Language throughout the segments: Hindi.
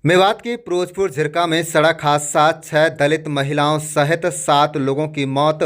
मेवात की फिरोजपुर झिरका में सड़क हादसा 6 दलित महिलाओं सहित 7 लोगों की मौत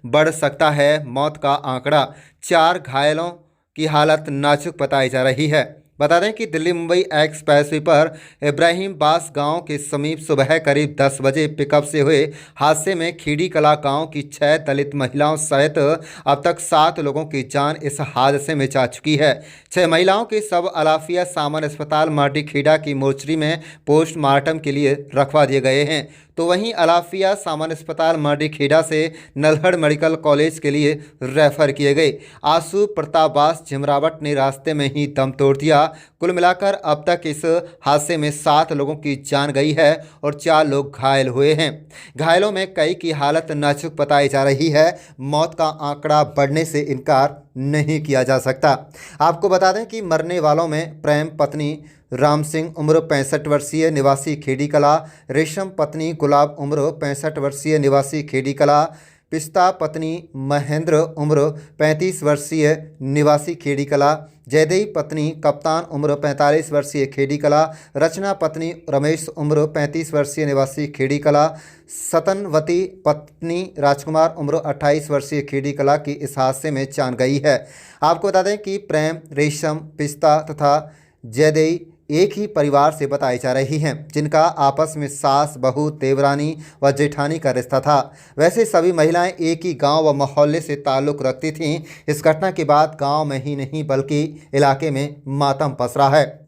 बढ़ सकता है। मौत का आंकड़ा 4 घायलों की हालत नाजुक बताई जा रही है। बता दें कि दिल्ली मुंबई एक्सप्रेसवे पर इब्राहिम बास गांव के समीप सुबह करीब 10 बजे पिकअप से हुए हादसे में खीड़ी कला गांव की 6 दलित महिलाओं सहित अब तक 7 लोगों की जान इस हादसे में जा चुकी है। 6 महिलाओं के शव अलाफिया सामान्य अस्पताल माटी खेड़ा की मोर्चरी में पोस्टमार्टम के लिए रखवा दिए गए हैं, तो वहीं अलाफिया सामान्य अस्पताल माटी खेड़ा से नल्हड़ मेडिकल कॉलेज के लिए रेफर किए गए। आशु प्रतापबास झिमरावट ने रास्ते में ही दम तोड़ दिया। कुल मिलाकर अब तक इस हादसे में 7 लोगों की जान गई है और 4 लोग घायल हुए हैं। घायलों में कई की हालत नाजुक बताई जा रही है। मौत का आंकड़ा बढ़ने से इनकार नहीं किया जा सकता। आपको बता दें कि मरने वालों में प्रेम पत्नी राम सिंह उम्र 65 वर्षीय निवासी खेड़ी कला, रेशम पत्नी गुलाब उम्र 65 वर्षीय निवासी खेड़ी कला, पिस्ता पत्नी महेंद्र उम्र 35 वर्षीय निवासी खेड़ी कला, जयदेई पत्नी कप्तान उम्र 45 वर्षीय खेड़ी कला, रचना पत्नी रमेश उम्र 35 वर्षीय निवासी खेड़ी कला, सतनवती पत्नी राजकुमार उम्र 28 वर्षीय खेड़ी कला की इस हादसे में जान गई है। आपको बता दें कि प्रेम, रेशम, पिस्ता तथा जयदेई एक ही परिवार से बताई जा रही हैं, जिनका आपस में सास, बहू, देवरानी व जेठानी का रिश्ता था। वैसे सभी महिलाएं एक ही गांव व मोहल्ले से ताल्लुक़ रखती थीं। इस घटना के बाद गांव में ही नहीं बल्कि इलाके में मातम पसरा है।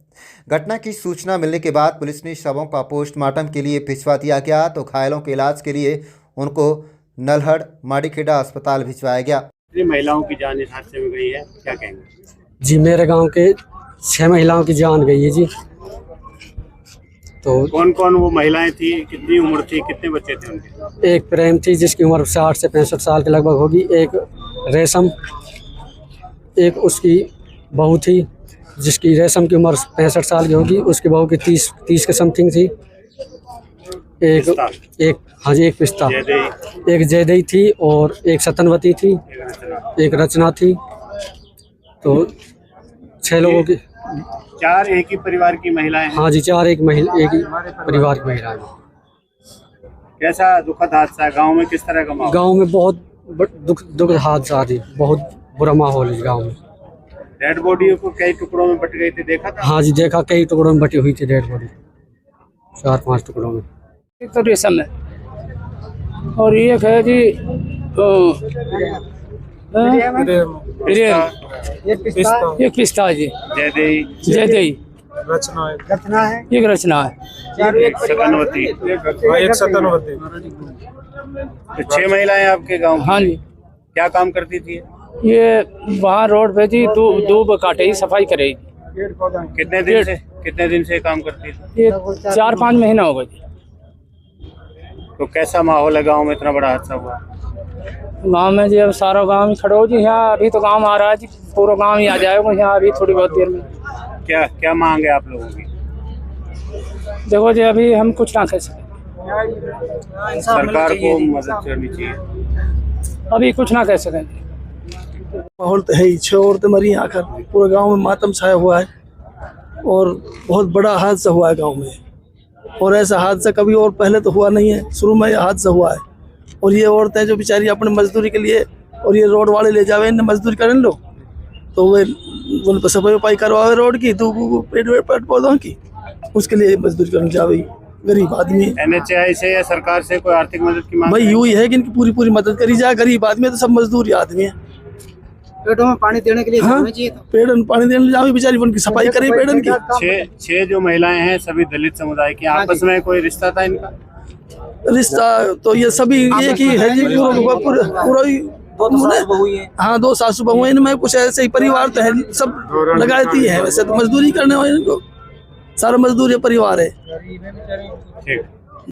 घटना की सूचना मिलने के बाद पुलिस ने शवों का पोस्टमार्टम के लिए भिजवा दिया गया, तो घायलों के इलाज के लिए उनको नल्हड़ माड़ीखेड़ा अस्पताल भिजवाया गया। महिलाओं की जान इस हादसे में गई है, क्या कहेंगे? जी, मेरे गांव के 6 महिलाओं की जान गई है जी। तो कौन कौन वो महिलाएं थी, कितनी उम्र थी, कितने बच्चे थे उनके? एक प्रेम थी जिसकी उम्र 60 से 65 साल के लगभग होगी, एक रेशम, एक उसकी बहू थी जिसकी रेशम की उम्र 65 साल की होगी, उसकी बहू की 30 के समथिंग थी। एक पिस्ता, एक जयदेई थी और एक सतनवती थी, एक रचना थी। तो 6 लोगों की 4 एक ही परिवार की महिलाएं हैं। हाँ जी, 4 एक ही परिवार की महिलाएं। कैसा दुखद हादसा है गांव में? किस तरह का माहौल? गांव में बहुत दुखद हादसा थी, बहुत बुरा माहौल है गांव में। डेड बॉडी को कई टुकड़ों में बट गई थी, देखा था? हाँ जी, देखा, कई टुकड़ों में बटी हुई थी डेड बॉडी, 4-5 टुकड़ों में। एक तो रेशम है और एक है जी एक पिस्ता है जी, जयदेई, रचना है, एक रचना है, एक सतनवती। तो 6 महिलाएं आपके गांव? हाँ जी। क्या काम करती थी? ये वहाँ रोड पे जी दूब काटे ही सफाई करे। कितने दिन से काम करती थी? ये 4-5 महीना हो गए जी। तो कैसा माहौल है गांव में? इतना बड़ा हादसा हुआ गांव में जी, अब सारा गांव ही खड़ा हो जी। यहाँ अभी तो गांव आ रहा है जी, पूरा गांव ही आ जाएगा यहाँ अभी थोड़ी बहुत देर में। क्या मांग है आप लोगों की? देखो जी, अभी हम कुछ ना कह सकते, सरकार को मदद करनी चाहिए। अभी कुछ ना कह सकें। माहौल तो है ही, 6 औरतें मरी आकर, पूरे गांव में मातम छाया हुआ है और बहुत बड़ा हादसा हुआ है गांव में। और ऐसा हादसा कभी और पहले तो हुआ नहीं है, शुरू में यह हादसा हुआ है। और ये औरतें जो बेचारी अपने मजदूरी के लिए, और ये रोड वाले ले जावे इन्हें मजदूरी करें लो, तो वे उन पर सफाई वफाई करवावे रोड की, तो पेड़ पौधों की, उसके लिए मजदूरी करने जावे। गरीब आदमी है। NHI से या सरकार से कोई आर्थिक मदद की मांग? भाई यूँ ही है कि इनकी पूरी मदद करी जाए। गरीब आदमी है तो सब मजदूरी आदमी है। पेड़ों में पानी देने के लिए चाहिए था। पेड़ में पानी देने जाओ, बेचारी उनकी सफाई करे पेड़न की। 6 जो महिलाएं हैं सभी दलित समुदाय की, आपस में कोई रिश्ता था इनका? रिश्ता तो ये सभी एक ही है जी, पूरा ही। हाँ, 2 सासू बहू है, इनमें कुछ ऐसे ही परिवार तो है, सब लगाती है। वैसे तो मजदूरी करने वाले इनको सारा मजदूर परिवार है। ठीक।